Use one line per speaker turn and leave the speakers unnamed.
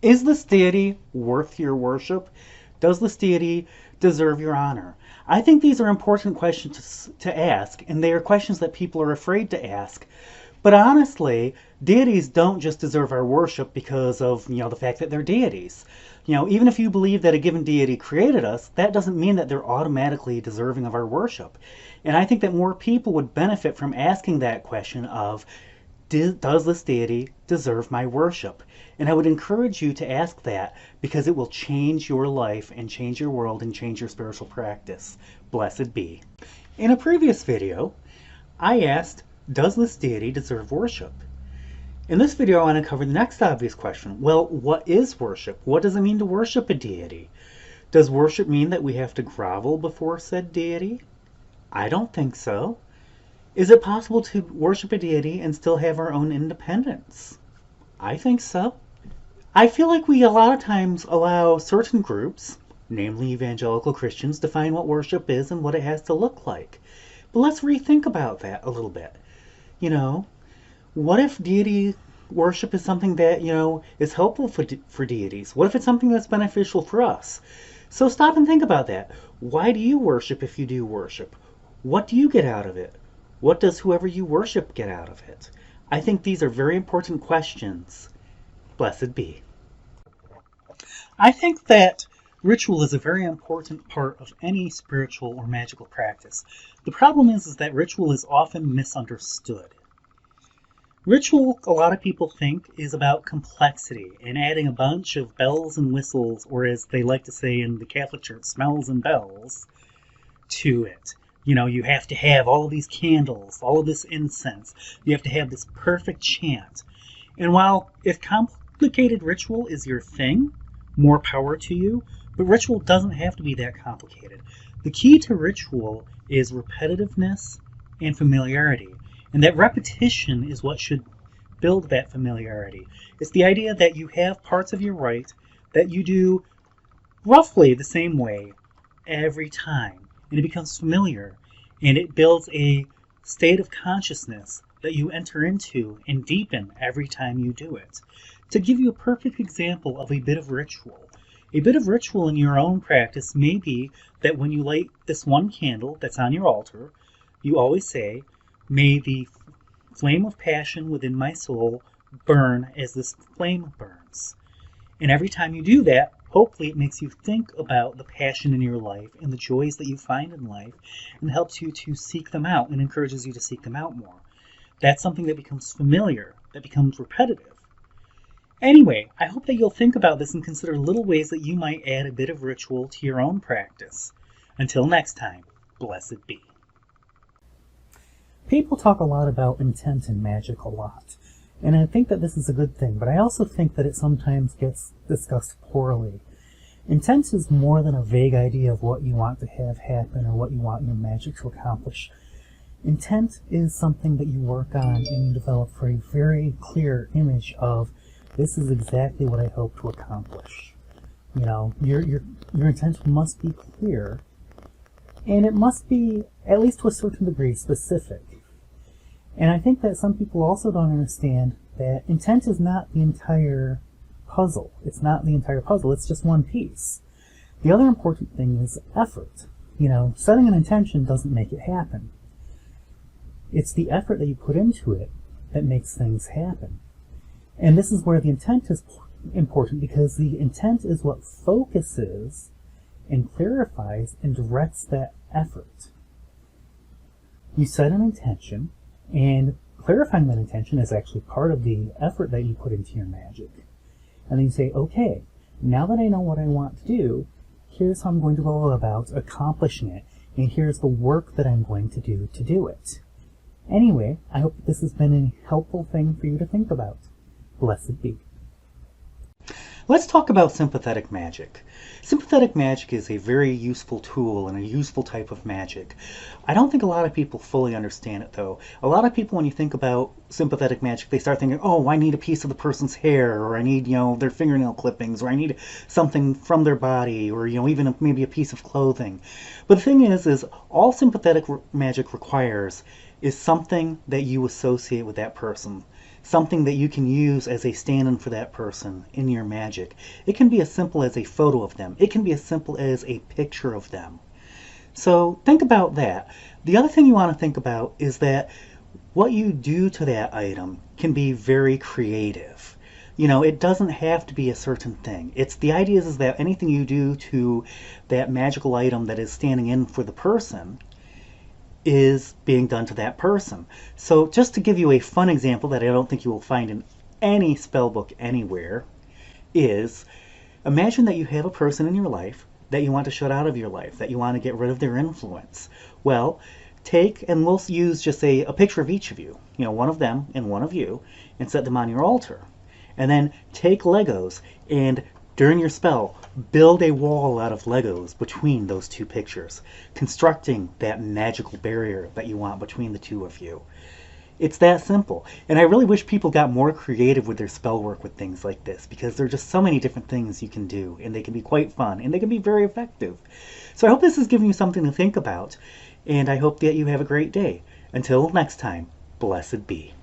Is this deity worth your worship? Does this deity deserve your honor? I think these are important questions to ask, and they are questions that people are afraid to ask. But honestly, deities don't just deserve our worship because of, the fact that they're deities. Even if you believe that a given deity created us, that doesn't mean that they're automatically deserving of our worship. And I think that more people would benefit from asking that question of, does this deity deserve my worship? And I would encourage you to ask that because it will change your life and change your world and change your spiritual practice. Blessed be. In a previous video, I asked, does this deity deserve worship? In this video, I want to cover the next obvious question. Well, what is worship? What does it mean to worship a deity? Does worship mean that we have to grovel before said deity? I don't think so. Is it possible to worship a deity and still have our own independence? I think so. I feel like we a lot of times allow certain groups, namely evangelical Christians, define what worship is and what it has to look like. But let's rethink about that a little bit. What if deity worship is something that, is helpful for deities? What if it's something that's beneficial for us? So stop and think about that. Why do you worship if you do worship? What do you get out of it? What does whoever you worship get out of it? I think these are very important questions. Blessed be. I think that ritual is a very important part of any spiritual or magical practice. The problem is that ritual is often misunderstood. Ritual, a lot of people think, is about complexity and adding a bunch of bells and whistles, or as they like to say in the Catholic Church, smells and bells, to it. You have to have all of these candles, all of this incense. You have to have this perfect chant. And while if complicated ritual is your thing, more power to you, but ritual doesn't have to be that complicated. The key to ritual is repetitiveness and familiarity. And that repetition is what should build that familiarity. It's the idea that you have parts of your rite that you do roughly the same way every time. And it becomes familiar, and it builds a state of consciousness that you enter into and deepen every time you do it. To give you a perfect example of a bit of ritual in your own practice may be that when you light this one candle that's on your altar, you always say, "May the flame of passion within my soul burn as this flame burns." And every time you do that, hopefully it makes you think about the passion in your life and the joys that you find in life and helps you to seek them out and encourages you to seek them out more. That's something that becomes familiar, that becomes repetitive. Anyway, I hope that you'll think about this and consider little ways that you might add a bit of ritual to your own practice. Until next time, blessed be. People talk a lot about intent in magic a lot. And I think that this is a good thing, but I also think that it sometimes gets discussed poorly. Intent is more than a vague idea of what you want to have happen or what you want your magic to accomplish. Intent is something that you work on and you develop for a very clear image of, this is exactly what I hope to accomplish. Your intent must be clear, and it must be, at least to a certain degree, specific. And I think that some people also don't understand that intent is not the entire puzzle. It's not the entire puzzle, it's just one piece. The other important thing is effort. Setting an intention doesn't make it happen. It's the effort that you put into it that makes things happen. And this is where the intent is important, because the intent is what focuses and clarifies and directs that effort. You set an intention, and clarifying that intention is actually part of the effort that you put into your magic. And then you say, okay, now that I know what I want to do, here's how I'm going to go about accomplishing it, and here's the work that I'm going to do it. Anyway, I hope this has been a helpful thing for you to think about. Blessed be. Let's talk about sympathetic magic. Sympathetic magic is a very useful tool and a useful type of magic. I don't think a lot of people fully understand it, though. A lot of people, when you think about sympathetic magic, they start thinking, oh, I need a piece of the person's hair, or I need, their fingernail clippings, or I need something from their body, or, even maybe a piece of clothing. But the thing is all sympathetic magic requires is something that you associate with that person. something that you can use as a stand-in for that person in your magic. It can be as simple as a photo of them. It can be as simple as a picture of them. So think about that. The other thing you want to think about is that what you do to that item can be very creative. It doesn't have to be a certain thing. The idea is that anything you do to that magical item that is standing in for the person is being done to that person. So just to give you a fun example that I don't think you will find in any spell book anywhere is, imagine that you have a person in your life that you want to shut out of your life, that you want to get rid of their influence. Well, and we'll use just a picture of each of you, one of them and one of you, and set them on your altar. And then take Legos and during your spell, build a wall out of Legos between those two pictures, constructing that magical barrier that you want between the two of you. It's that simple. And I really wish people got more creative with their spell work with things like this, because there are just so many different things you can do, and they can be quite fun, and they can be very effective. So I hope this has given you something to think about, and I hope that you have a great day. Until next time, blessed be.